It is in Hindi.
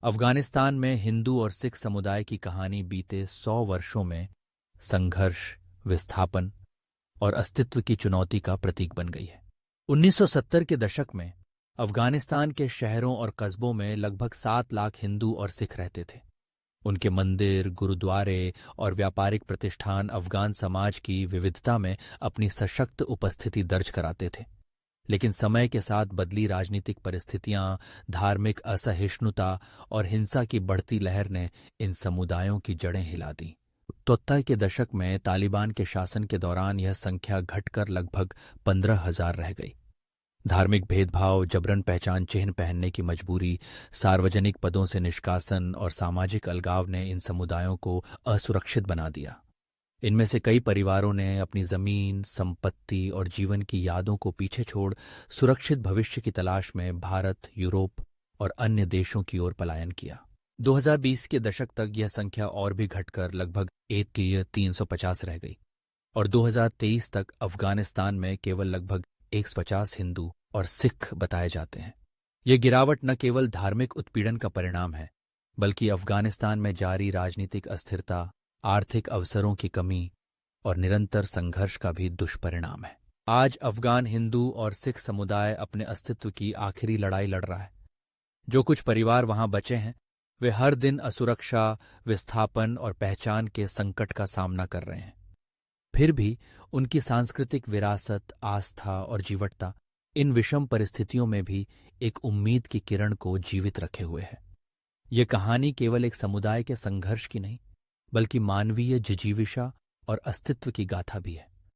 अफगानिस्तान में हिंदू और सिख समुदाय की कहानी बीते 100 वर्षों में संघर्ष, विस्थापन और अस्तित्व की चुनौती का प्रतीक बन गई है। 1970 के दशक में अफगानिस्तान के शहरों और कस्बों में लगभग 7 लाख हिंदू और सिख रहते थे। उनके मंदिर, गुरुद्वारे और व्यापारिक प्रतिष्ठान अफगान समाज की विविधता में अपनी सशक्त उपस्थिति दर्ज कराते थे। लेकिन समय के साथ बदली राजनीतिक परिस्थितियां, धार्मिक असहिष्णुता और हिंसा की बढ़ती लहर ने इन समुदायों की जड़ें हिला दी। 70 के दशक में तालिबान के शासन के दौरान यह संख्या घटकर लगभग 15,000 रह गई। धार्मिक भेदभाव, जबरन पहचान चिह्न पहनने की मजबूरी, सार्वजनिक पदों से निष्कासन और सामाजिक अलगाव ने इन समुदायों को असुरक्षित बना दिया। इनमें से कई परिवारों ने अपनी जमीन, संपत्ति और जीवन की यादों को पीछे छोड़ सुरक्षित भविष्य की तलाश में भारत, यूरोप और अन्य देशों की ओर पलायन किया। 2020 के दशक तक यह संख्या और भी घटकर लगभग 350 रह गई और 2023 तक अफगानिस्तान में केवल लगभग 150 हिंदू और सिख बताए जाते हैं। यह गिरावट न केवल धार्मिक उत्पीड़न का परिणाम है, बल्कि अफगानिस्तान में जारी राजनीतिक अस्थिरता, आर्थिक अवसरों की कमी और निरंतर संघर्ष का भी दुष्परिणाम है। आज अफगान हिंदू और सिख समुदाय अपने अस्तित्व की आखिरी लड़ाई लड़ रहा है। जो कुछ परिवार वहां बचे हैं, वे हर दिन असुरक्षा, विस्थापन और पहचान के संकट का सामना कर रहे हैं। फिर भी उनकी सांस्कृतिक विरासत, आस्था और जीवटता इन विषम परिस्थितियों में भी एक उम्मीद की किरण को जीवित रखे हुए है। ये कहानी केवल एक समुदाय के संघर्ष की नहीं, बल्कि मानवीय जिजीविषा और अस्तित्व की गाथा भी है।